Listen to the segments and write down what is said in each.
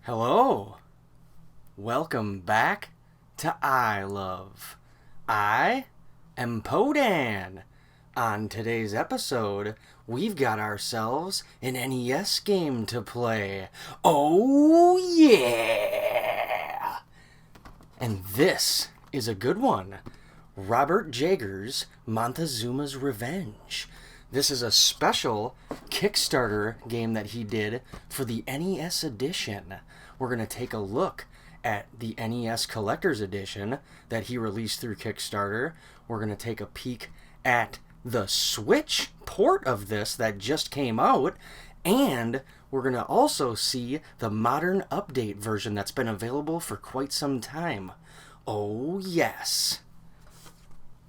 Hello. Welcome back to I Love. I am Podan. On today's episode, we've got ourselves an NES game to play. Oh yeah! And this is a good one. Robert Jager's Montezuma's Revenge. This is a special Kickstarter game that he did for the NES edition. We're going to take a look at the NES Collector's Edition that he released through Kickstarter. We're going to take a peek at the Switch port of this that just came out. And we're going to also see the modern update version that's been available for quite some time. Oh yes!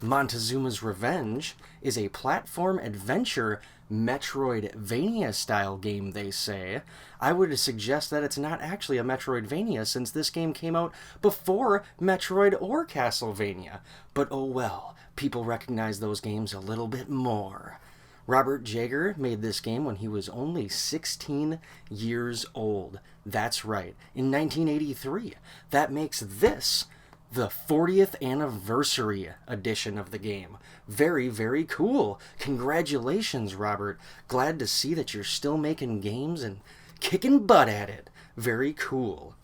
Montezuma's Revenge is a platform adventure Metroidvania style game, they say. I would suggest that it's not actually a Metroidvania since this game came out before Metroid or Castlevania. But oh well, people recognize those games a little bit more. Robert Jager made this game when he was only 16 years old. That's right, in 1983. That makes this the 40th anniversary edition of the game. Very, very cool. Congratulations, Robert. Glad to see that you're still making games and kicking butt at it. Very cool.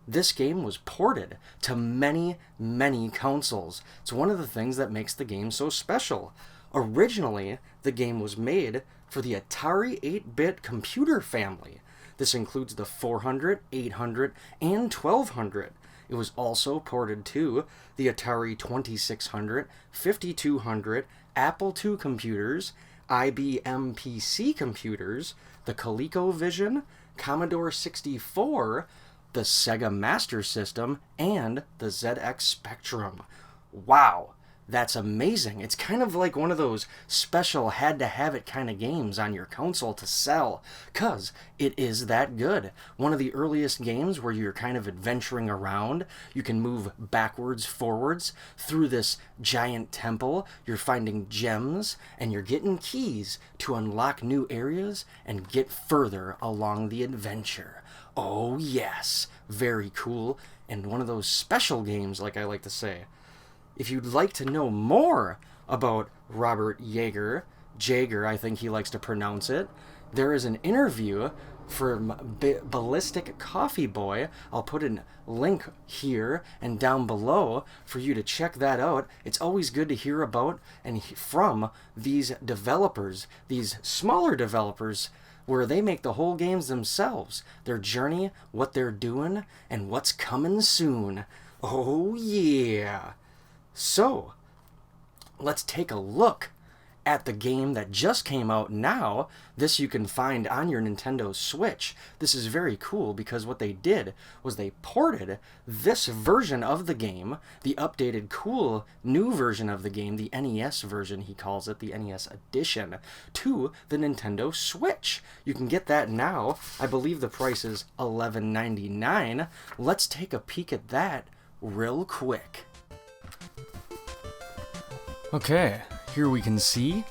This game was ported to many, many consoles. It's one of the things that makes the game so special. Originally, the game was made for the Atari 8-bit computer family. This includes the 400, 800, and 1200. It was also ported to the Atari 2600, 5200, Apple II computers, IBM PC computers, the ColecoVision, Commodore 64, the Sega Master System, and the ZX Spectrum. Wow! That's amazing. It's kind of like one of those special had-to-have-it kind of games on your console to sell, 'cause it is that good. One of the earliest games where you're kind of adventuring around. You can move backwards, forwards through this giant temple. You're finding gems, and you're getting keys to unlock new areas and get further along the adventure. Oh yes, very cool, and one of those special games, like I like to say. If you'd like to know more about Robert Jager, I think he likes to pronounce it, there is an interview from Ballistic Coffee Boy. I'll put a link here and down below for you to check that out. It's always good to hear about and from these developers, these smaller developers, where they make the whole games themselves, their journey, what they're doing, and what's coming soon. Oh yeah! So, let's take a look at the game that just came out now. This you can find on your Nintendo Switch. This is very cool because what they did was they ported this version of the game, the updated cool new version of the game, the NES version he calls it, the NES edition, to the Nintendo Switch. You can get that now. I believe the price is $11.99. Let's take a peek at that real quick. Okay, here we can see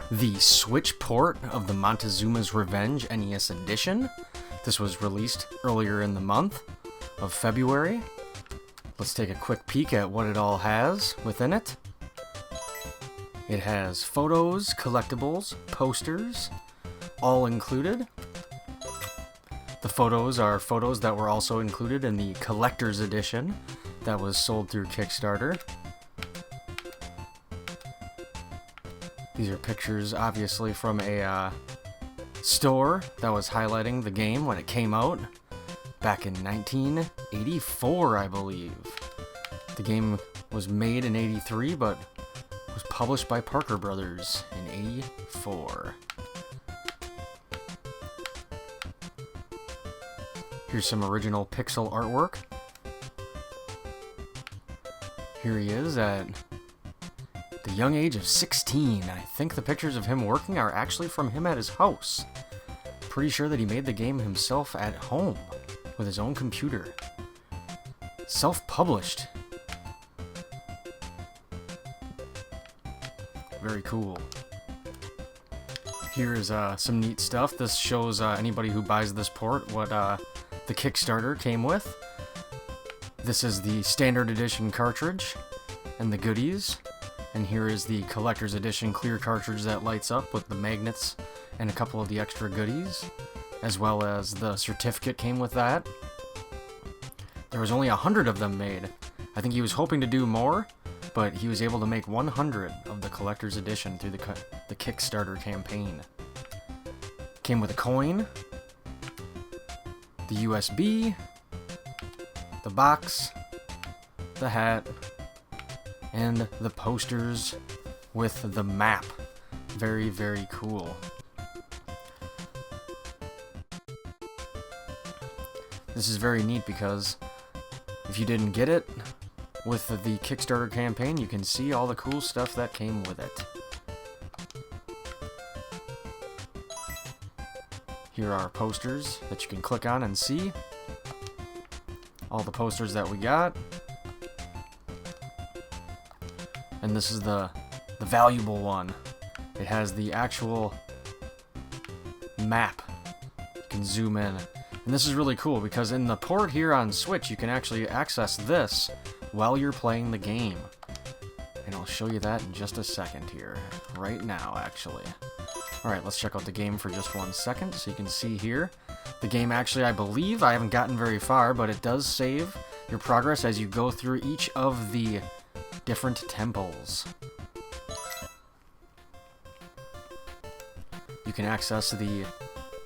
the Switch port of the Montezuma's Revenge NES edition. This was released earlier in the month of February. Let's take a quick peek at what it all has within it. It has photos, collectibles, posters, all included. The photos are photos that were also included in the Collector's Edition that was sold through Kickstarter. These are pictures, obviously, from a store that was highlighting the game when it came out back in 1984, I believe. The game was made in 83, but was published by Parker Brothers in 84. Here's some original pixel artwork. Here he is at the young age of 16. I think the pictures of him working are actually from him at his house. Pretty sure that he made the game himself at home with his own computer. Self-published. Very cool. Here's some neat stuff. This shows anybody who buys this port what the Kickstarter came with. This is the standard edition cartridge and the goodies. And here is the collector's edition clear cartridge that lights up with the magnets and a couple of the extra goodies, as well as the certificate came with that. There was only 100 of them made. I think he was hoping to do more, but he was able to make 100 of the collector's edition through the Kickstarter campaign. Came with a coin, the USB, the box, the hat, and the posters with the map. Very, very cool. This is very neat because if you didn't get it with the Kickstarter campaign, you can see all the cool stuff that came with it. Here are posters that you can click on and see. All the posters that we got. And this is the valuable one. It has the actual map. You can zoom in. And this is really cool because in the port here on Switch, you can actually access this while you're playing the game. And I'll show you that in just a second here. Right now, actually. Alright, let's check out the game for just 1 second. So you can see here, the game actually, I believe, I haven't gotten very far, but it does save your progress as you go through each of the different temples. You can access the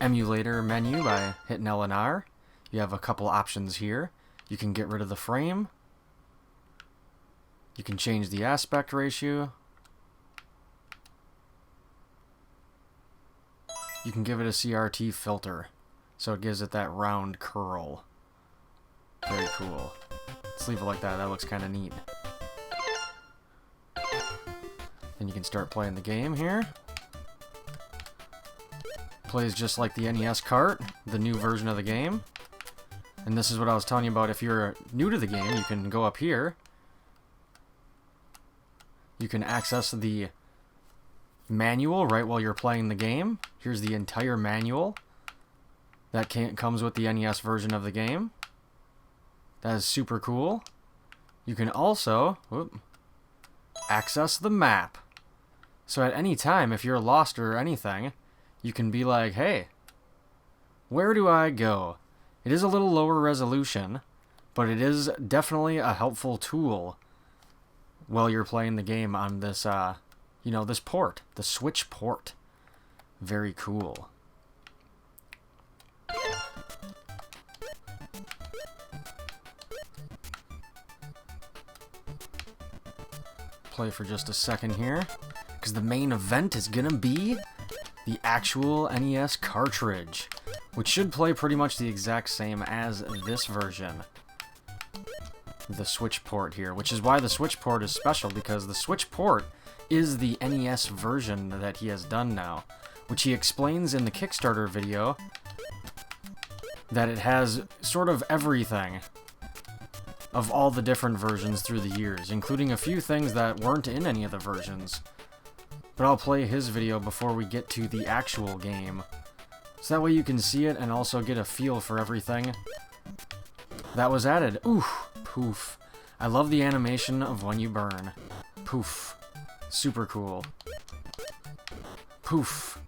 emulator menu by hitting L and R. You have a couple options here. You can get rid of the frame. You can change the aspect ratio. You can give it a CRT filter, so it gives it that round curl. Very cool. Let's leave it like that. That looks kind of neat. Then you can start playing the game here. Plays just like the NES cart, the new version of the game. And this is what I was telling you about. If you're new to the game, you can go up here. You can access the manual right while you're playing the game. Here's the entire manual that comes with the NES version of the game. That is super cool. You can also access the map. So at any time, if you're lost or anything, you can be like, hey, where do I go? It is a little lower resolution, but it is definitely a helpful tool while you're playing the game on this, this port, the Switch port. Very cool. Play for just a second here, because the main event is gonna be the actual NES cartridge, which should play pretty much the exact same as this version. The Switch port here, which is why the Switch port is special, because the Switch port is the NES version that he has done now, which he explains in the Kickstarter video that it has sort of everything of all the different versions through the years, including a few things that weren't in any of the versions. But I'll play his video before we get to the actual game, so that way you can see it and also get a feel for everything that was added. Ooh, poof. I love the animation of when you burn. Poof. Super cool. Poof.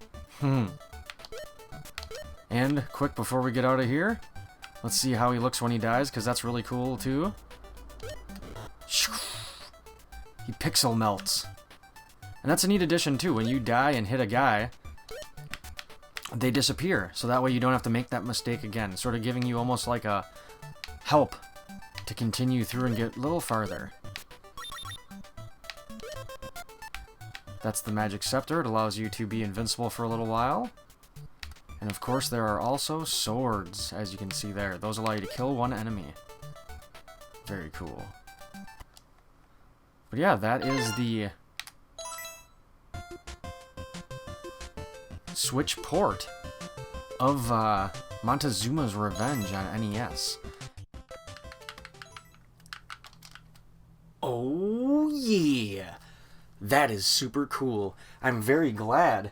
And, quick before we get out of here, let's see how he looks when he dies, because that's really cool too. He pixel melts. And that's a neat addition too. When you die and hit a guy, they disappear. So that way you don't have to make that mistake again. Sort of giving you almost like a help to continue through and get a little farther. That's the magic scepter. It allows you to be invincible for a little while. And of course there are also swords, as you can see there. Those allow you to kill one enemy. Very cool. But yeah, that is the Switch port of Montezuma's Revenge on NES. Oh yeah! That is super cool. I'm very glad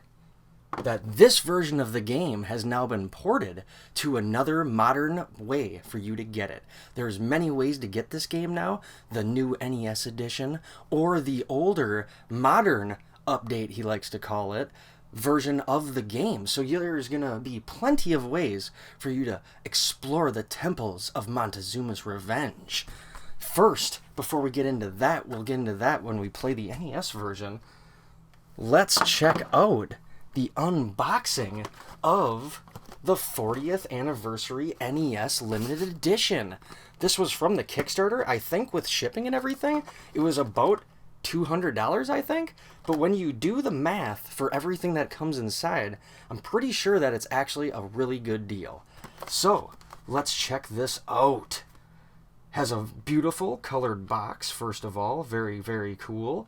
that this version of the game has now been ported to another modern way for you to get it. There's many ways to get this game now, the new NES edition, or the older, modern update, he likes to call it, version of the game. So there's going to be plenty of ways for you to explore the temples of Montezuma's revenge. First, before we get into that, we'll get into that when we play the NES version, let's check out the unboxing of the 40th anniversary NES limited edition. This was from the Kickstarter, I think, with shipping and everything. It was about $200, I think. But when you do the math for everything that comes inside, I'm pretty sure that it's actually a really good deal. So, let's check this out. Has a beautiful colored box, first of all. Very, very cool.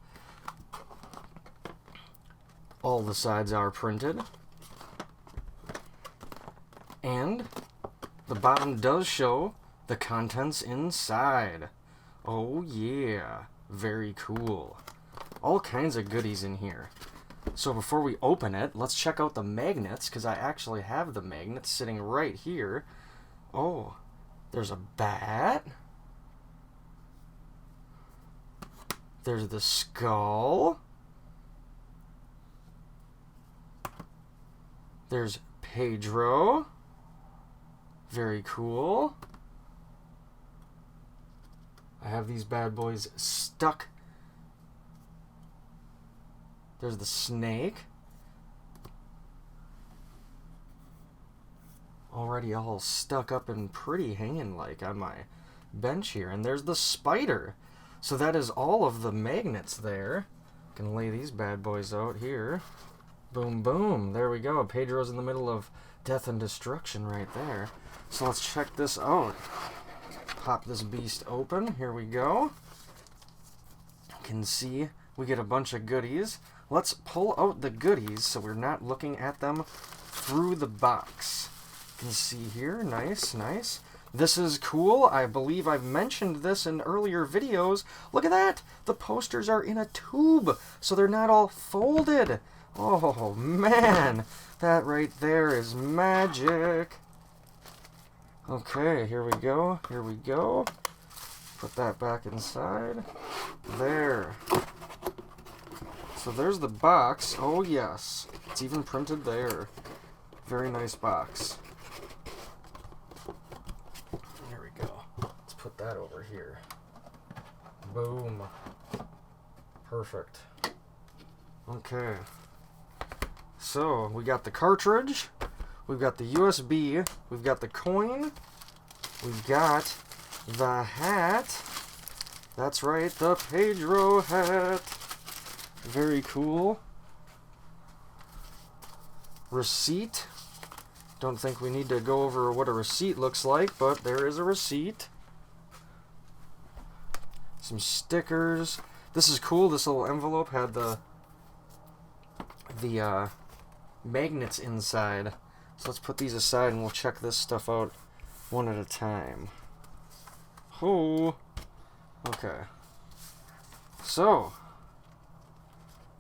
All the sides are printed. And the bottom does show the contents inside. Oh yeah, very cool. All kinds of goodies in here. So before we open it, let's check out the magnets, because I actually have the magnets sitting right here. Oh, there's a bat. There's the skull. There's Pedro. Very cool. I have these bad boys stuck. There's the snake. Already all stuck up and pretty hanging like on my bench here. And there's the spider. So that is all of the magnets there. Can lay these bad boys out here. Boom, boom. There we go. Pedro's in the middle of death and destruction right there. So let's check this out. Pop this beast open. Here we go. You can see we get a bunch of goodies. Let's pull out the goodies so we're not looking at them through the box. You can see here. Nice, nice. This is cool. I believe I've mentioned this in earlier videos. Look at that. The posters are in a tube, so they're not all folded. Oh, man. That right there is magic. Okay, here we go. Here we go. Put that back inside. There. So there's the box. Oh, yes. It's even printed there. Very nice box. There we go. Let's put that over here. Boom. Perfect. Okay. So, we got the cartridge, we've got the USB, we've got the coin, we've got the hat. That's right, the Pedro hat. Very cool. Receipt. Don't think we need to go over what a receipt looks like, but there is a receipt. Some stickers. This is cool. This little envelope had the magnets inside. So let's put these aside and we'll check this stuff out one at a time. Oh, okay. So,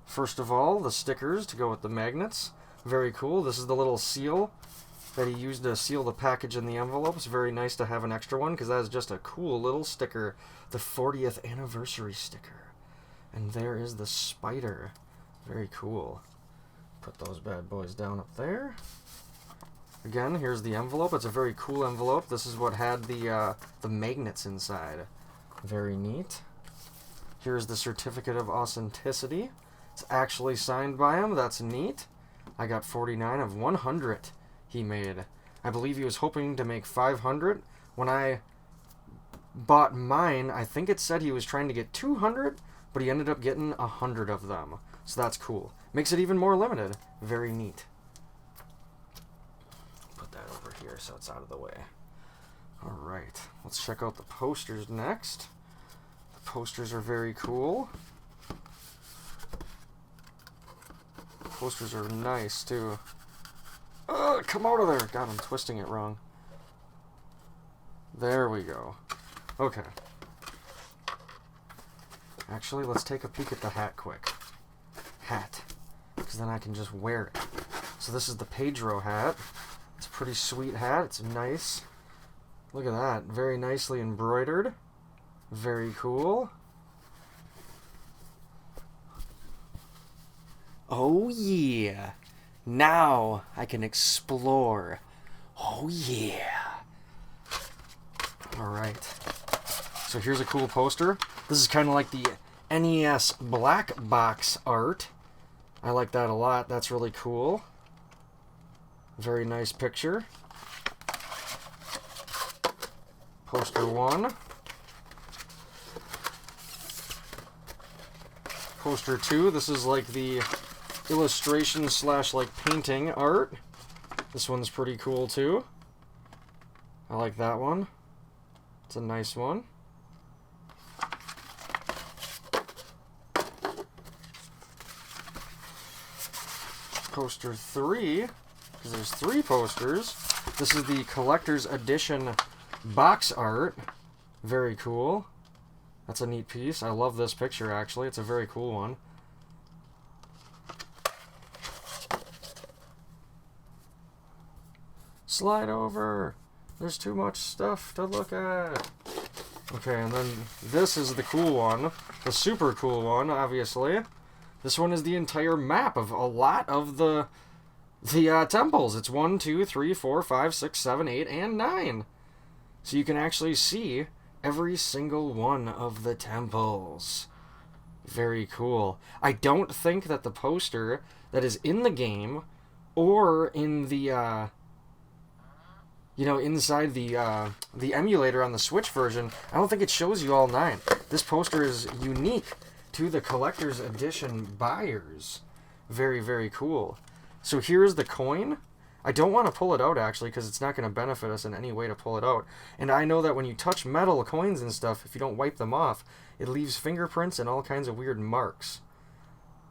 first of all, the stickers to go with the magnets. Very cool. This is the little seal that he used to seal the package in the envelope. It's very nice to have an extra one because that is just a cool little sticker. The 40th anniversary sticker. And there is the spider. Very cool. Put those bad boys down up there. Again, here's the envelope. It's a very cool envelope. This is what had the magnets inside. Very neat. Here's the certificate of authenticity. It's actually signed by him. That's neat. I got 49 of 100 he made. I believe he was hoping to make 500. When I bought mine, I think it said he was trying to get 200, but he ended up getting 100 of them. So that's cool. Makes it even more limited. Very neat. Put that over here so it's out of the way. Alright, let's check out the posters next. The posters are very cool. The posters are nice too. Come out of there! God, I'm twisting it wrong. There we go. Okay. Actually, let's take a peek at the hat quick. Hat. Because then I can just wear it. So So this is the Pedro hat. It's a pretty sweet hat. It's nice. Look at that. Very nicely embroidered. Very cool. Oh yeah. Now I can explore. Oh yeah. Alright. So here's a cool poster. This is kind of like the NES black box art. I like that a lot. That's really cool. Very nice picture. Poster 1. Poster 2. This is like the illustration / like painting art. This one's pretty cool too. I like that one. It's a nice one. Poster 3, because there's 3 posters. This is the collector's edition box art. Very cool. That's a neat piece. I love this picture, actually. It's a very cool one. Slide over. There's too much stuff to look at. Okay, and then this is the cool one. The super cool one, obviously. This one is the entire map of a lot of the temples. It's 1, 2, 3, 4, 5, 6, 7, 8, and 9. So you can actually see every single one of the temples. Very cool. I don't think that the poster that is in the game or in the inside the emulator on the Switch version, I don't think it shows you all 9. This poster is unique to the collector's edition buyers. Very, very cool. So here's the coin. I don't want to pull it out, actually, because it's not going to benefit us in any way to pull it out. And I know that when you touch metal coins and stuff, if you don't wipe them off, it leaves fingerprints and all kinds of weird marks.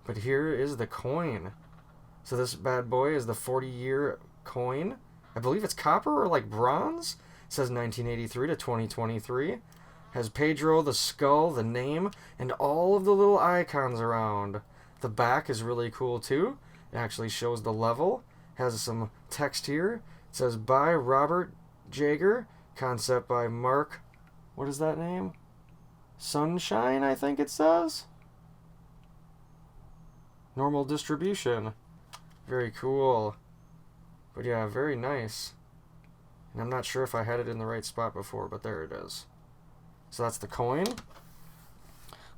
But here is the coin. So this bad boy is the 40-year coin. I believe it's copper or like bronze. It says 1983 to 2023. Has Pedro, the skull, the name, and all of the little icons around. The back is really cool too. It actually shows the level. Has some text here. It says by Robert Jager. Concept by Mark. What is that name? Sunshine, I think it says. Normal distribution. Very cool. But yeah, very nice. And I'm not sure if I had it in the right spot before, but there it is. So that's the coin.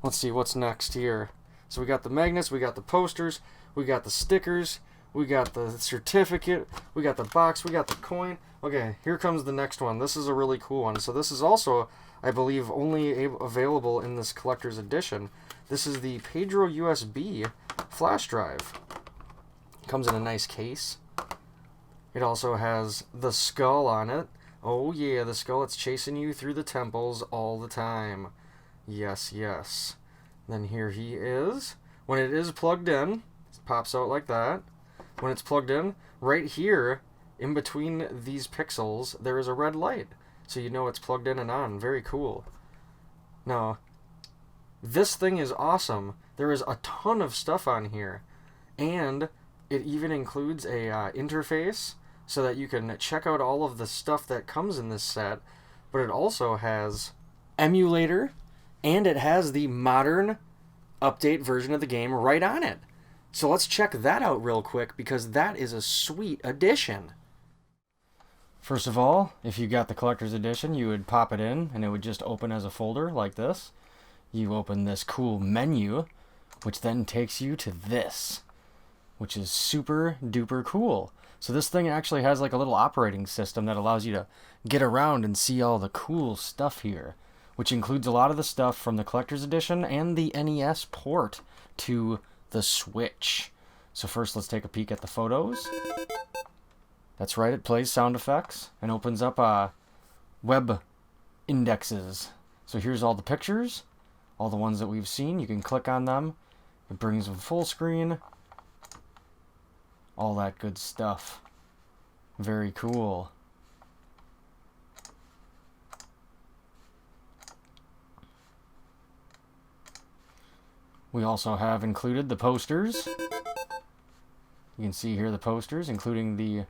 Let's see what's next here. So we got the magnets, we got the posters, we got the stickers, we got the certificate, we got the box, we got the coin. Okay, here comes the next one. This is a really cool one. So this is also, I believe, only available in this collector's edition. This is the Pedro USB flash drive. Comes in a nice case. It also has the skull on it. Oh yeah, the skull that's chasing you through the temples all the time. Yes, yes. Then here he is. When it is plugged in, it pops out like that. When it's plugged in, right here, in between these pixels, there is a red light. So you know it's plugged in and on. Very cool. Now, this thing is awesome. There is a ton of stuff on here. And it even includes a interface so that you can check out all of the stuff that comes in this set. But it also has emulator, and it has the modern update version of the game right on it. So let's check that out real quick, because that is a sweet addition. First of all, if you got the collector's edition, you would pop it in, and it would just open as a folder like this. You open this cool menu, which then takes you to this, which is super duper cool. So this thing actually has like a little operating system that allows you to get around and see all the cool stuff here, which includes a lot of the stuff from the collector's edition and the NES port to the Switch. So first let's take a peek at the photos. That's right, it plays sound effects and opens up web indexes. So here's all the pictures, all the ones that we've seen. You can click on them. It brings them full screen. All that good stuff. Very cool. We also have included the posters. You can see here the posters, including the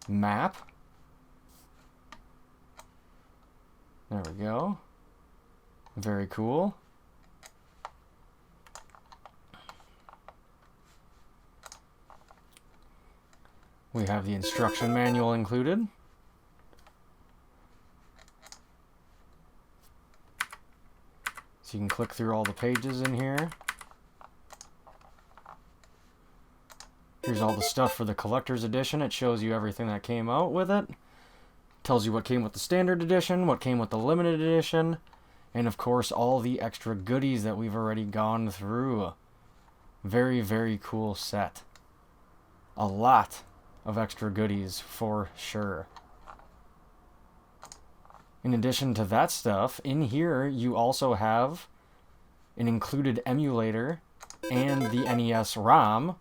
map. There we go. Very cool. We have the instruction manual included. So you can click through all the pages in here. Here's all the stuff for the collector's edition. It shows you everything that came out with it. Tells you what came with the standard edition, what came with the limited edition, and of course all the extra goodies that we've already gone through. Very, very cool set. A lot of extra goodies for sure. In addition to that stuff, in here you also have an included emulator and the NES ROM.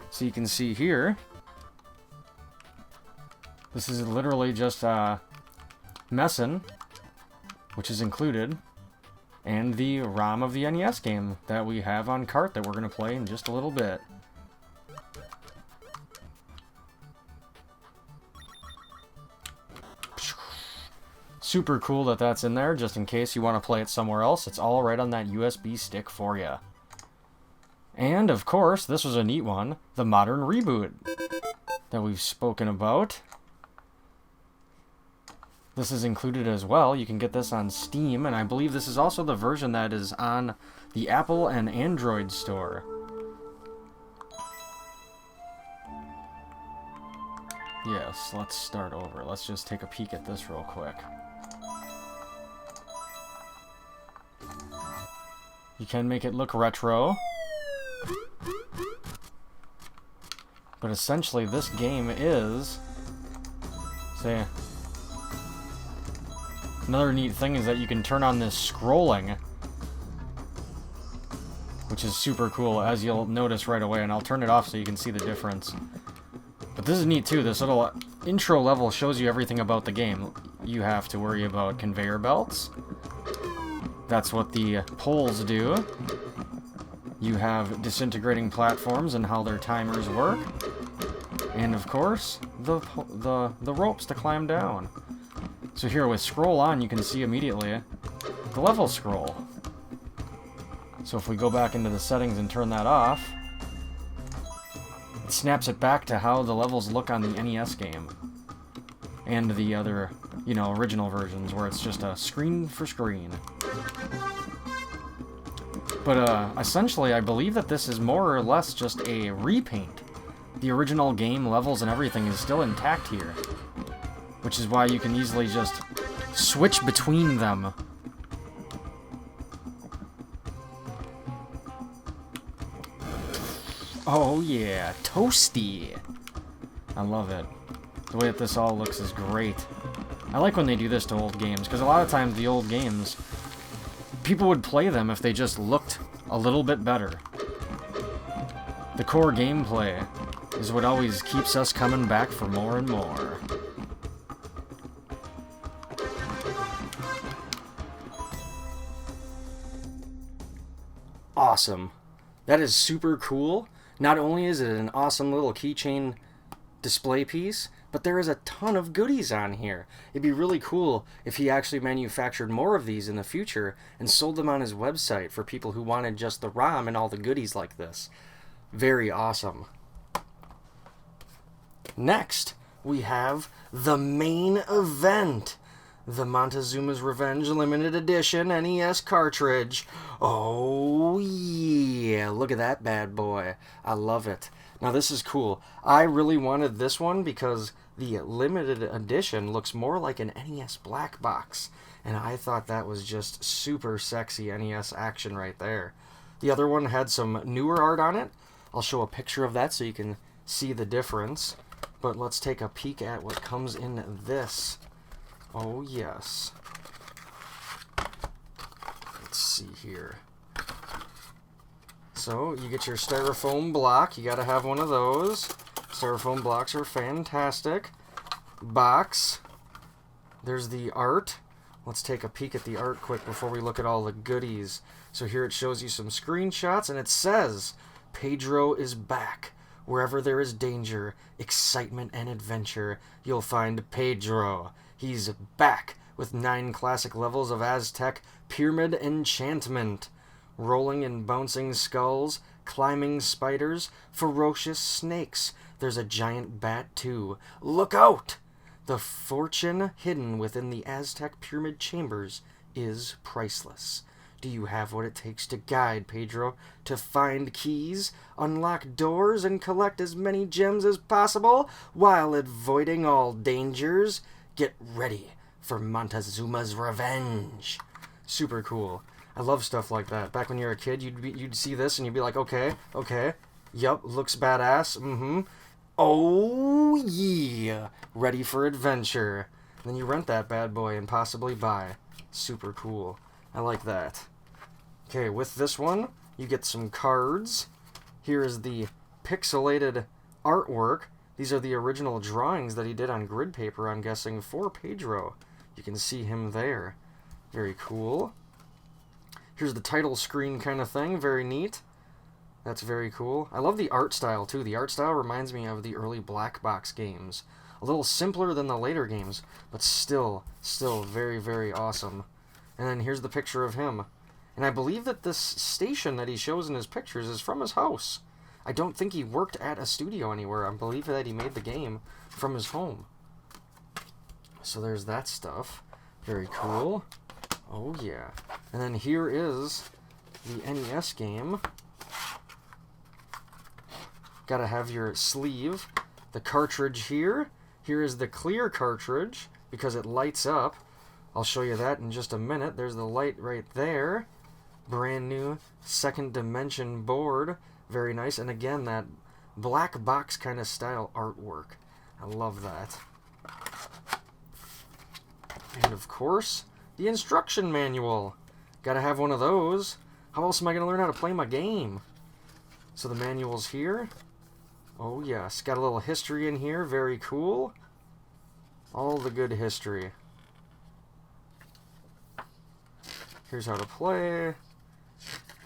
So you can see here, this is literally just Messin, which is included, and the ROM of the NES game that we have on cart that we're going to play in just a little bit. Super cool that that's in there, just in case you want to play it somewhere else. It's all right on that USB stick for you. And, of course, this was a neat one, the Modern Reboot that we've spoken about. This is included as well. You can get this on Steam, and I believe this is also the version that is on the Apple and Android store. Yes, let's start over. Let's just take a peek at this real quick. You can make it look retro. But essentially, this game is... say, another neat thing is that you can turn on this scrolling, which is super cool, as you'll notice right away, and I'll turn it off so you can see the difference. But this is neat too. This little intro level shows you everything about the game. You have to worry about conveyor belts. That's what the poles do. You have disintegrating platforms and how their timers work. And of course, the ropes to climb down. So here with scroll on, you can see immediately the level scroll. So if we go back into the settings and turn that off, it snaps it back to how the levels look on the NES game. And the other, you know, original versions where it's just a screen for screen. But essentially, I believe that this is more or less just a repaint. The original game levels and everything is still intact here, which is why you can easily just switch between them. Oh yeah, toasty! I love it. The way that this all looks is great. I like when they do this to old games, because a lot of times the old games, people would play them if they just looked a little bit better. The core gameplay is what always keeps us coming back for more and more. Awesome. That is super cool. Not only is it an awesome little keychain display piece, but there is a ton of goodies on here. It'd be really cool if he actually manufactured more of these in the future and sold them on his website for people who wanted just the ROM and all the goodies like this. Very awesome. Next, we have the main event. The Montezuma's Revenge Limited Edition NES cartridge. Oh yeah, look at that bad boy. I love it. Now this is cool. I really wanted this one because the limited edition looks more like an NES black box. And I thought that was just super sexy NES action right there. The other one had some newer art on it. I'll show a picture of that so you can see the difference. But let's take a peek at what comes in this. Oh yes. Let's see here. So you get your styrofoam block. You gotta have one of those. Styrofoam blocks are fantastic. Box. There's the art. Let's take a peek at the art quick before we look at all the goodies. So here it shows you some screenshots, and it says, Pedro is back. Wherever there is danger, excitement, and adventure, you'll find Pedro. He's back with 9 classic levels of Aztec pyramid enchantment. Rolling and bouncing skulls, climbing spiders, ferocious snakes. There's a giant bat, too. Look out! The fortune hidden within the Aztec pyramid chambers is priceless. Do you have what it takes to guide Pedro to find keys, unlock doors, and collect as many gems as possible while avoiding all dangers? Get ready for Montezuma's revenge. Super cool. I love stuff like that. Back when you were a kid, you'd see this and you'd be like, okay, yup, looks badass, Oh yeah, ready for adventure. And then you rent that bad boy and possibly buy. Super cool. I like that. Okay, with this one, you get some cards. Here is the pixelated artwork. These are the original drawings that he did on grid paper, I'm guessing, for Pedro. You can see him there. Very cool. Here's the title screen kind of thing. Very neat. That's very cool. I love the art style, too. The art style reminds me of the early black box games. A little simpler than the later games, but still very, very awesome. And then here's the picture of him. And I believe that this station that he shows in his pictures is from his house. I don't think he worked at a studio anywhere. I believe that he made the game from his home. So there's that stuff. Very cool. Oh, yeah. And then here is the NES game. Gotta have your sleeve. The cartridge here. Here is the clear cartridge because it lights up. I'll show you that in just a minute. There's the light right there. Brand new second dimension board. Very nice. And again, that black box kind of style artwork. I love that. And of course, the instruction manual. Gotta have one of those. How else am I gonna learn how to play my game? So the manual's here. Oh yes, got a little history in here, very cool. All the good history. Here's how to play.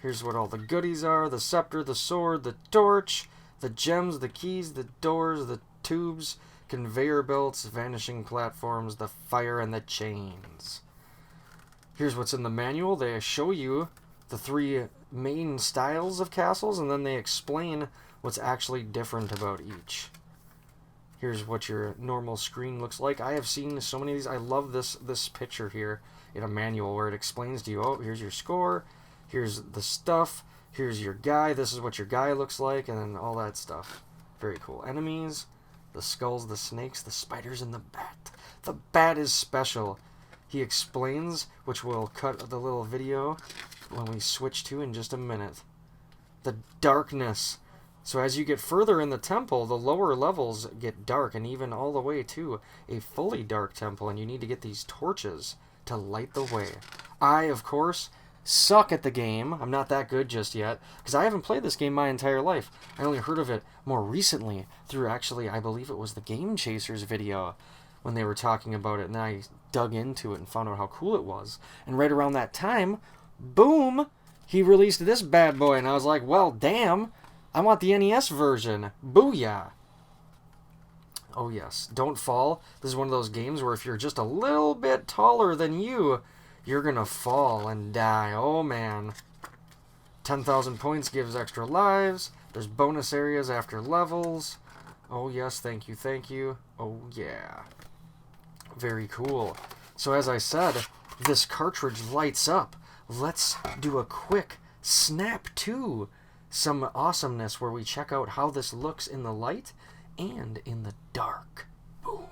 Here's what all the goodies are. The scepter, the sword, the torch, the gems, the keys, the doors, the tubes, conveyor belts, vanishing platforms, the fire, and the chains. Here's what's in the manual. They show you the 3 main styles of castles, and then they explain what's actually different about each. Here's what your normal screen looks like. I have seen so many of these. I love this picture here in a manual where it explains to you, oh, here's your score, here's the stuff, here's your guy, this is what your guy looks like, and then all that stuff. Very cool. Enemies, the skulls, the snakes, the spiders, and the bat. The bat is special. He explains, which we'll cut the little video when we switch to in just a minute. The darkness. So as you get further in the temple, the lower levels get dark, and even all the way to a fully dark temple, and you need to get these torches to light the way. I, of course, suck at the game. I'm not that good just yet, because I haven't played this game my entire life. I only heard of it more recently through, actually, I believe it was the Game Chasers video when they were talking about it, and then I dug into it and found out how cool it was. And right around that time, boom, he released this bad boy, and I was like, well, damn, I want the NES version. Booyah. Oh yes, Don't Fall. This is one of those games where if you're just a little bit taller than you, you're gonna fall and die. Oh man. 10,000 points gives extra lives. There's bonus areas after levels. Oh yes, thank you, thank you. Oh yeah. Very cool. So as I said, this cartridge lights up. Let's do a quick snap to some awesomeness where we check out how this looks in the light and in the dark. Boom.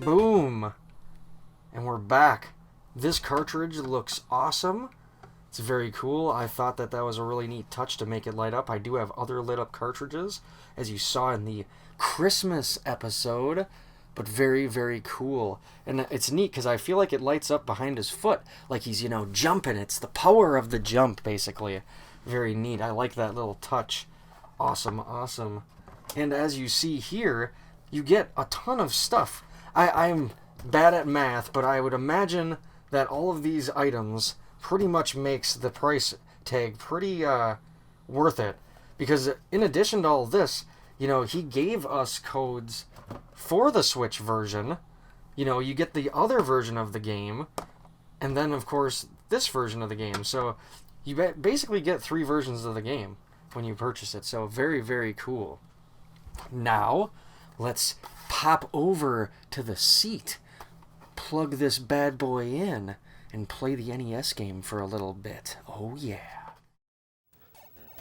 Boom! And we're back. This cartridge looks awesome. It's very cool. I thought that was a really neat touch to make it light up. I do have other lit up cartridges, as you saw in the Christmas episode, but very, very cool. And it's neat because I feel like it lights up behind his foot, like he's, jumping. It's the power of the jump, basically. Very neat. I like that little touch. Awesome, awesome. And as you see here, you get a ton of stuff. I'm bad at math, but I would imagine that all of these items pretty much makes the price tag pretty worth it. Because in addition to all this, he gave us codes for the Switch version. You get the other version of the game, and then, of course, this version of the game. So you basically get 3 versions of the game when you purchase it. So very, very cool. Now, let's pop over to the seat, plug this bad boy in, and play the NES game for a little bit. Oh yeah.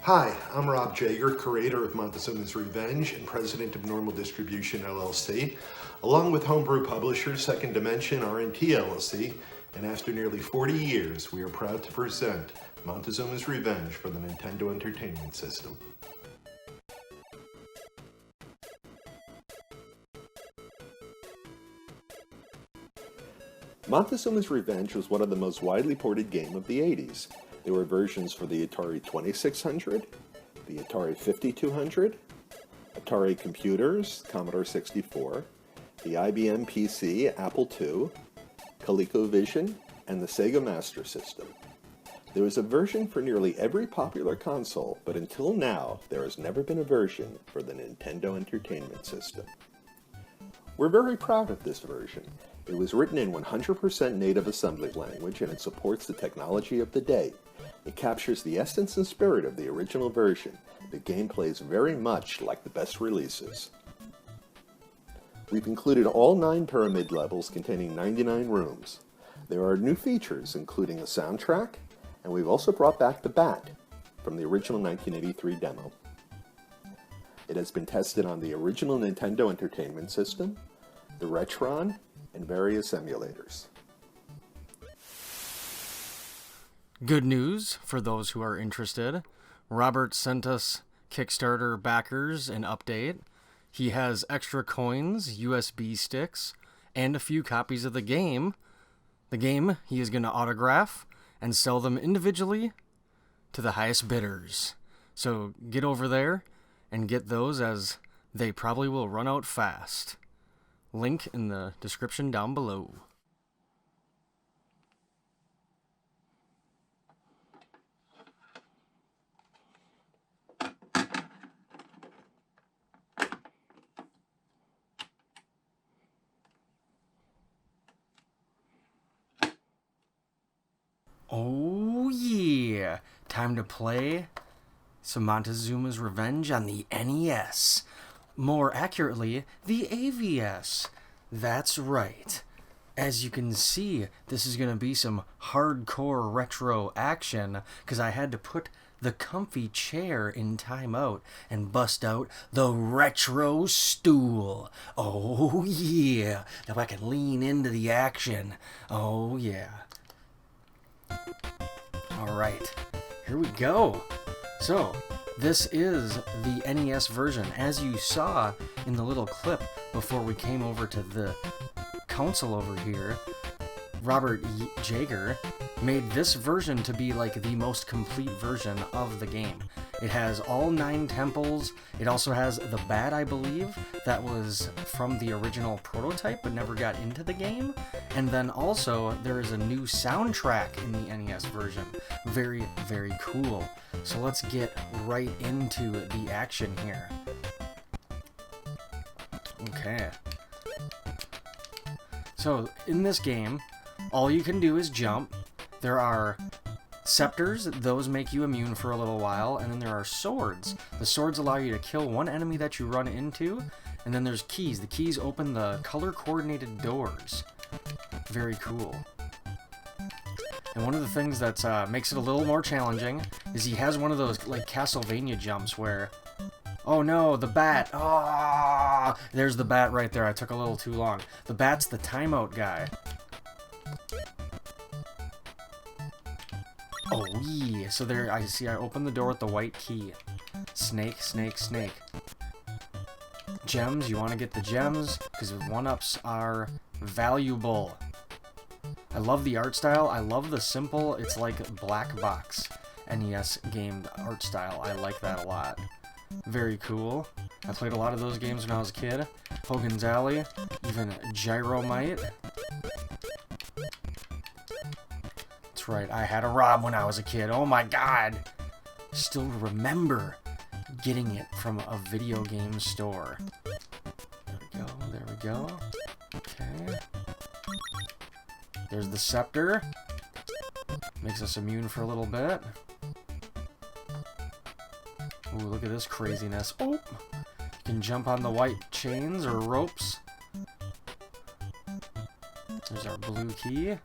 Hi, I'm Rob Jager, creator of Montezuma's Revenge and president of Normal Distribution LLC, along with homebrew publisher Second Dimension R&T LLC, and after nearly 40 years, we are proud to present Montezuma's Revenge for the Nintendo Entertainment System. Montezuma's Revenge was one of the most widely ported games of the 80s. There were versions for the Atari 2600, the Atari 5200, Atari Computers, Commodore 64, the IBM PC, Apple II, ColecoVision, and the Sega Master System. There was a version for nearly every popular console, but until now, there has never been a version for the Nintendo Entertainment System. We're very proud of this version. It was written in 100% native assembly language, and it supports the technology of the day. It captures the essence and spirit of the original version. The game plays very much like the best releases. We've included all 9 pyramid levels containing 99 rooms. There are new features, including a soundtrack, and we've also brought back the Bat from the original 1983 demo. It has been tested on the original Nintendo Entertainment System, the Retron, and various emulators. Good news for those who are interested. Robert sent us Kickstarter backers an update. He has extra coins, USB sticks, and a few copies of the game. The game he is going to autograph and sell them individually to the highest bidders. So get over there and get those, as they probably will run out fast. Link in the description down below. Oh yeah! Time to play some Montezuma's Revenge on the NES. More accurately, the AVS. That's right. As you can see, this is going to be some hardcore retro action, because I had to put the comfy chair in timeout and bust out the retro stool. Oh yeah! Now I can lean into the action. Oh yeah. Alright, here we go. So, this is the NES version. As you saw in the little clip before we came over to the console over here, Robert Jager made this version to be like the most complete version of the game. It has all 9 temples. It also has the Bat, I believe, that was from the original prototype but never got into the game. And then also there is a new soundtrack in the NES version. Very, very cool. So let's get right into the action here. Okay. So in this game, all you can do is jump. There are scepters, those make you immune for a little while, and then there are swords. The swords allow you to kill one enemy that you run into, and then there's keys. The keys open the color-coordinated doors. Very cool. And one of the things that makes it a little more challenging is he has one of those like Castlevania jumps where Oh no, the bat. Ah, there's the bat right there. I took a little too long. The bat's the timeout guy. Oh, yeah. So there, I see I opened the door with the white key. Snake, snake, snake. Gems, you want to get the gems? Because 1-ups are valuable. I love the art style. I love the simple, it's like black box NES game art style. I like that a lot. Very cool. I played a lot of those games when I was a kid. Hogan's Alley, even Gyromite. That's right, I had a Rob when I was a kid. Oh my god! Still remember getting it from a video game store. There we go, there we go. Okay. There's the scepter. Makes us immune for a little bit. Ooh, look at this craziness. Oh! You can jump on the white chains or ropes. There's our blue key.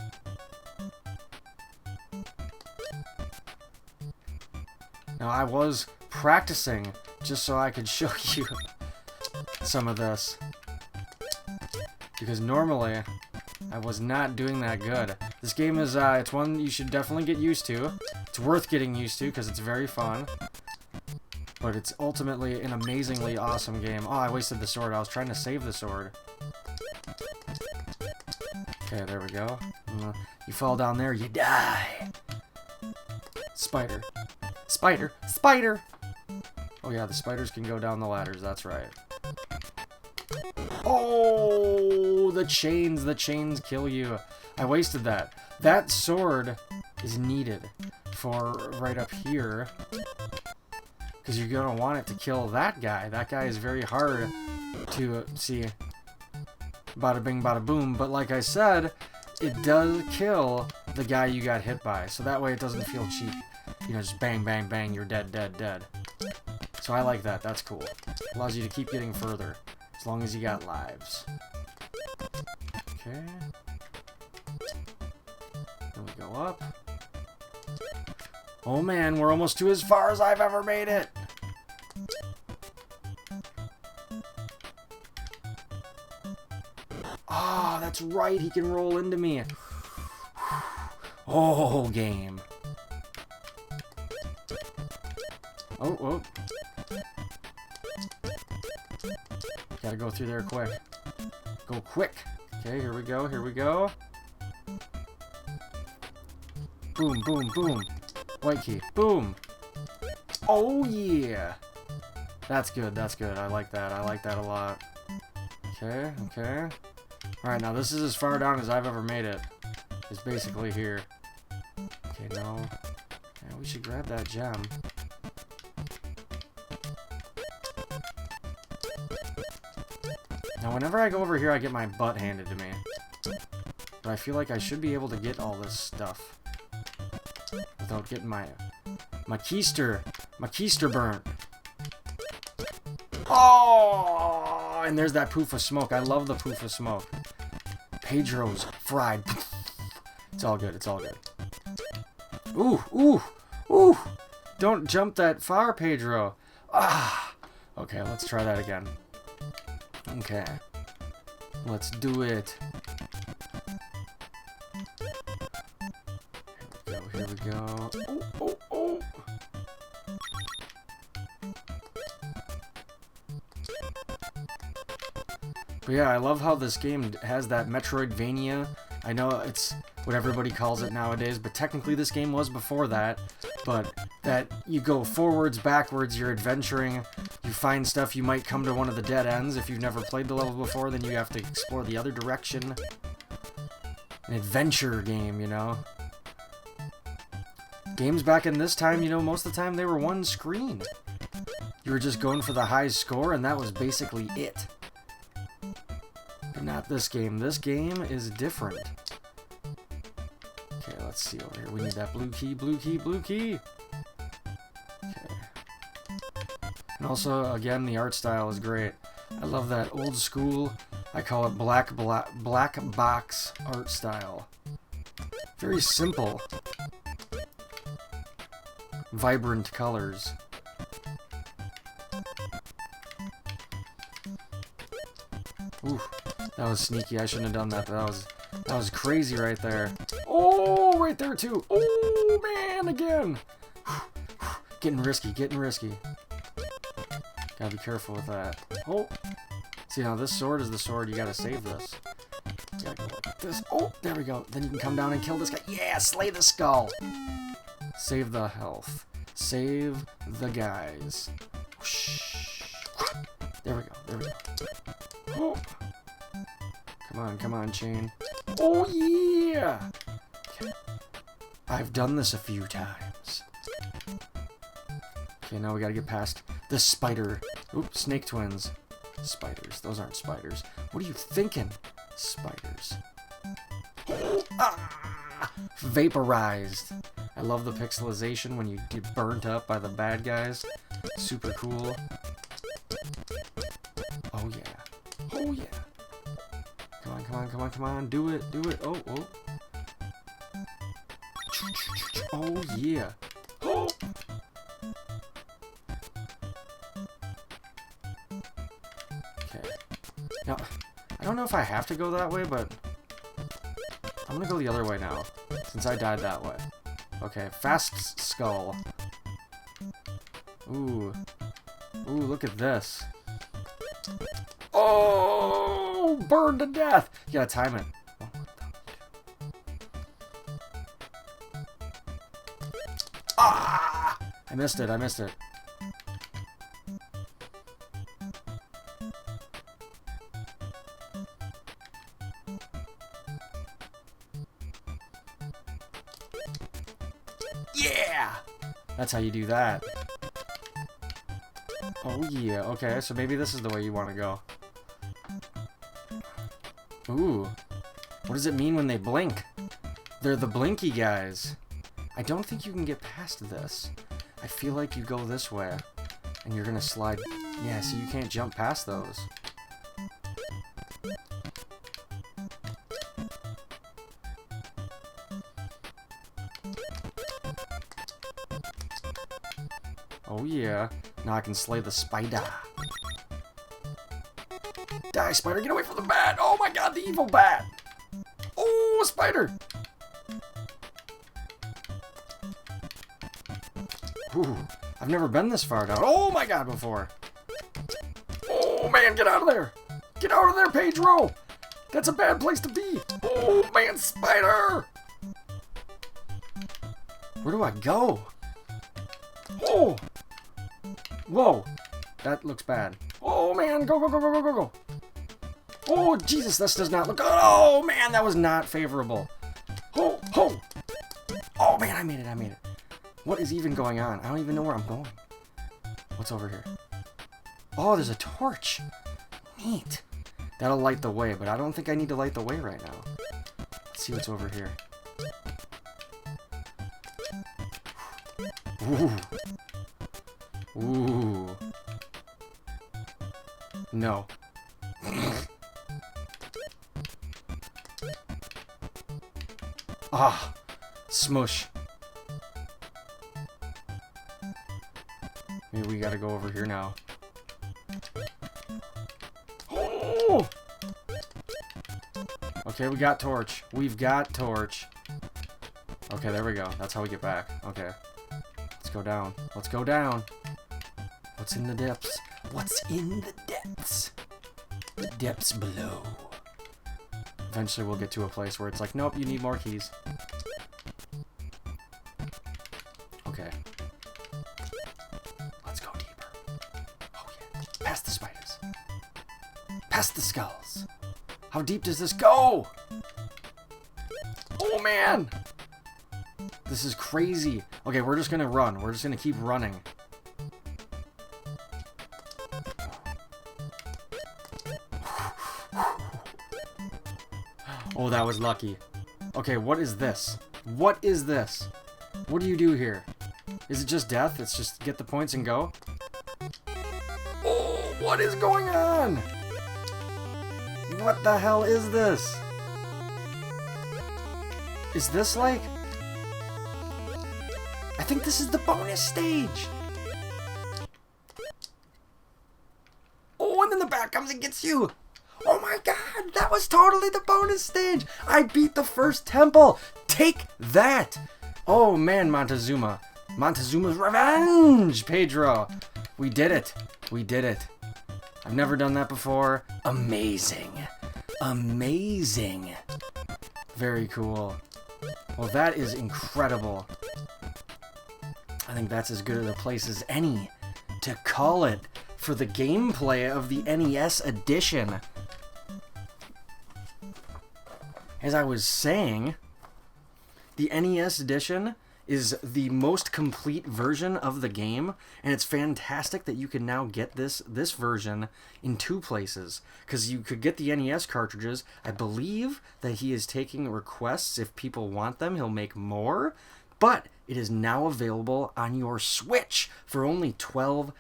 Now, I was practicing just so I could show you some of this. Because normally, I was not doing that good. This game is, it's one you should definitely get used to. It's worth getting used to because it's very fun. But it's ultimately an amazingly awesome game. Oh, I wasted the sword. I was trying to save the sword. Okay, there we go. You fall down there, you die. Spider. Spider. Spider! Oh yeah, the spiders can go down the ladders. That's right. Oh, the chains. The chains kill you. I wasted that. That sword is needed for right up here. Because you're going to want it to kill that guy. That guy is very hard to see. Bada bing, bada boom. But like I said, it does kill the guy you got hit by. So that way it doesn't feel cheap. You know, just bang, bang, bang, you're dead, dead, dead. So I like that. That's cool. Allows you to keep getting further. As long as you got lives. Okay. Then we go up. Oh man, we're almost to as far as I've ever made it! Ah, that's right, he can roll into me. Oh, game. Oh, oh. Gotta go through there quick. Go quick. Okay, here we go, here we go. Boom, boom, boom. White key. Boom. Oh, yeah. That's good, that's good. I like that. I like that a lot. Okay, okay. Alright, now this is as far down as I've ever made it. It's basically here. Okay, no. Yeah, we should grab that gem. Now, whenever I go over here, I get my butt handed to me. But I feel like I should be able to get all this stuff without getting my keister burnt. Oh! And there's that poof of smoke. I love the poof of smoke. Pedro's fried. It's all good. It's all good. Ooh, ooh, ooh! Don't jump that far, Pedro. Ah! Okay, let's try that again. Okay. Let's do it. Here we go. Oh, oh, oh! But yeah, I love how this game has that Metroidvania. I know it's what everybody calls it nowadays, but technically this game was before that. But that you go forwards, backwards, you're adventuring, you find stuff, you might come to one of the dead ends. If you've never played the level before, then you have to explore the other direction. An adventure game, you know? Games back in this time, you know, most of the time they were one screen. You were just going for the high score, and that was basically it. But not this game. This game is different. Okay, let's see over here. We need that blue key, blue key, blue key. Okay. And also, again, the art style is great. I love that old school, I call it black box art style. Very simple. Vibrant colors. Ooh, that was sneaky. I shouldn't have done that. That was crazy right there. Oh, right there too. Oh man, again. Getting risky, getting risky. Gotta be careful with that. Oh, see now this sword is the sword. You gotta save this. You gotta go like this. Oh, there we go. Then you can come down and kill this guy. Yeah, slay the skull. Save the health. Save the guys. There we go. There we go. Oh. Come on, chain. Oh, yeah! Okay. I've done this a few times. Okay, now we gotta get past the spider. Oops, snake twins. Spiders. Those aren't spiders. What are you thinking? Spiders. Ah! Vaporized. I love the pixelization when you get burnt up by the bad guys. Super cool. Oh, yeah. Oh, yeah. Come on, come on, come on, come on. Do it, do it. Oh, oh. Oh, yeah. Oh. Okay. Now, I don't know if I have to go that way, but I'm gonna go the other way now, since I died that way. Okay, fast skull. Ooh. Ooh, look at this. Oh, burned to death. You gotta time it. Ah! I missed it, I missed it. Yeah! That's how you do that. Oh yeah, okay, so maybe this is the way you want to go. Ooh. What does it mean when they blink? They're the blinky guys. I don't think you can get past this. I feel like you go this way, and you're gonna slide. Yeah, see, you can't jump past those. Oh yeah. Now I can slay the spider. Die, spider! Get away from the bat! Oh my god, the evil bat! Oh, a spider! Ooh, I've never been this far down. Oh my god, before. Oh man, get out of there! Get out of there, Pedro! That's a bad place to be! Oh man, spider! Where do I go? Oh! Whoa! That looks bad. Oh man, go, go, go, go, go, go, go! Oh, Jesus, this does not look good. Oh, man, that was not favorable. Oh, oh. Oh, man, I made it, I made it. What is even going on? I don't even know where I'm going. What's over here? Oh, there's a torch. Neat. That'll light the way, but I don't think I need to light the way right now. Let's see what's over here. Ooh. Ooh. No. Ah, smush. Maybe we gotta go over here now. Oh! Okay, we got torch. We've got torch. Okay, there we go. That's how we get back. Okay. Let's go down. Let's go down. What's in the depths? What's in the depths? The depths below. Eventually we'll get to a place where it's like, nope, you need more keys. Okay. Let's go deeper. Oh yeah. Past the spiders. Past the skulls. How deep does this go? Oh man! This is crazy. Okay, we're just gonna run. We're just gonna keep running. Oh, that was lucky. Okay, what is this? What is this? What do you do here? Is it just death? It's just get the points and go? Oh, what is going on? What the hell is this? Is this like... I think this is the bonus stage. Oh, and then the bat comes and gets you. Oh my god, that was totally the bonus stage! I beat the first temple! Take that! Oh man, Montezuma. Montezuma's revenge, Pedro! We did it. We did it. I've never done that before. Amazing. Amazing. Very cool. Well, that is incredible. I think that's as good a place as any to call it for the gameplay of the NES edition. As I was saying, the NES edition is the most complete version of the game, and it's fantastic that you can now get this version in 2 places, because you could get the NES cartridges. I believe that he is taking requests. If people want them, he'll make more, but it is now available on your Switch for only $12.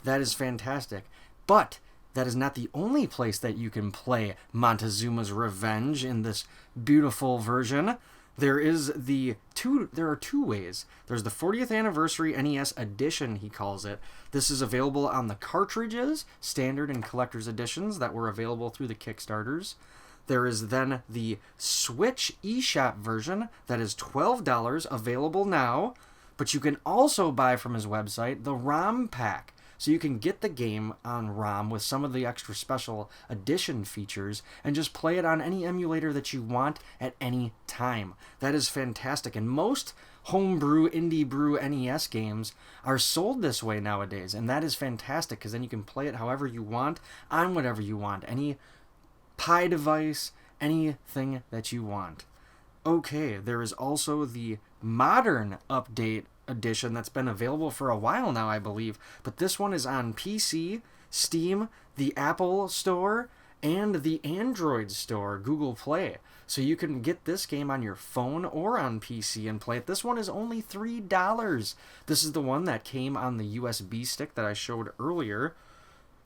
That is fantastic. But that is not the only place that you can play Montezuma's Revenge in this beautiful version. There are 2 ways. There's the 40th Anniversary NES Edition, he calls it. This is available on the cartridges, standard and collector's editions that were available through the Kickstarters. There is then the Switch eShop version that is $12, available now, but you can also buy from his website the ROM pack. So you can get the game on ROM with some of the extra special edition features and just play it on any emulator that you want at any time. That is fantastic. And most homebrew, indie brew NES games are sold this way nowadays. And that is fantastic because then you can play it however you want, on whatever you want. Any Pi device, anything that you want. Okay, there is also the modern update edition that's been available for a while now, I believe, but this one is on PC, Steam, the Apple Store, and the Android Store, Google Play. So you can get this game on your phone or on PC and play it. This one is only $3. This is the one that came on the USB stick that I showed earlier.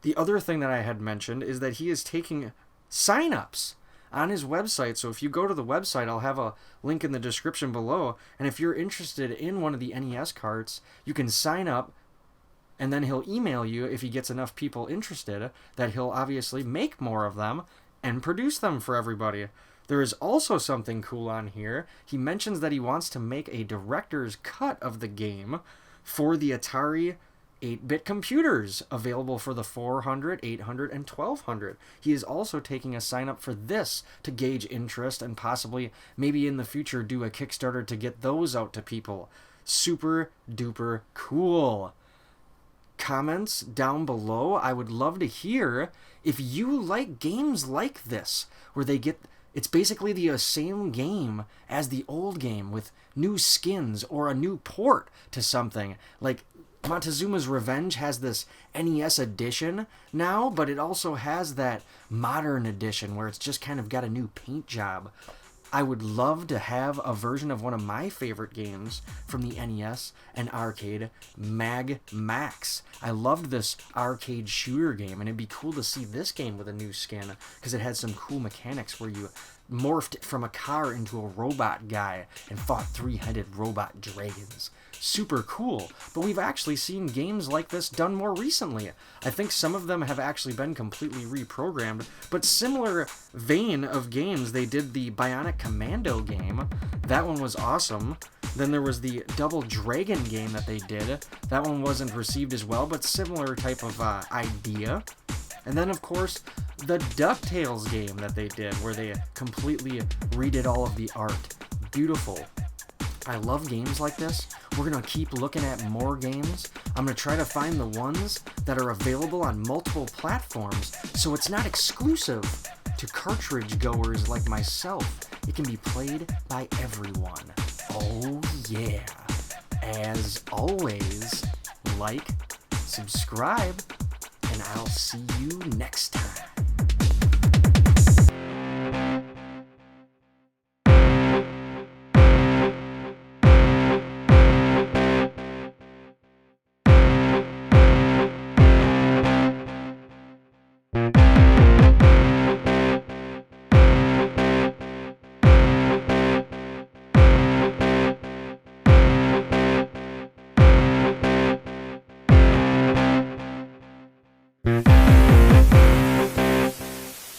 The other thing that I had mentioned is that he is taking sign-ups on his website. So if you go to the website, I'll have a link in the description below, and if you're interested in one of the NES carts, you can sign up, and then he'll email you if he gets enough people interested that he'll obviously make more of them and produce them for everybody. There is also something cool on here. He mentions that he wants to make a director's cut of the game for the Atari 8-bit computers, available for the 400, 800, and 1200. He is also taking a sign up for this to gauge interest and possibly maybe in the future do a Kickstarter to get those out to people. Super duper cool. Comments down below. I would love to hear if you like games like this, where it's basically the same game as the old game with new skins or a new port to something. Like Montezuma's Revenge has this NES edition now, but it also has that modern edition where it's just kind of got a new paint job. I would love to have a version of one of my favorite games from the NES and arcade, MagMax. I loved this arcade shooter game, and it'd be cool to see this game with a new skin because it had some cool mechanics where you morphed from a car into a robot guy and fought 3-headed robot dragons. Super cool. But we've actually seen games like this done more recently. I think some of them have actually been completely reprogrammed, but similar vein of games. They did the Bionic Commando game. That one was awesome. Then there was the Double Dragon game that they did. That one wasn't received as well, but similar type of idea. And then, of course, the DuckTales game that they did, where they completely redid all of the art. Beautiful. I love games like this. We're going to keep looking at more games. I'm going to try to find the ones that are available on multiple platforms, so it's not exclusive to cartridge goers like myself. It can be played by everyone. Oh yeah. As always, like, subscribe, and I'll see you next time.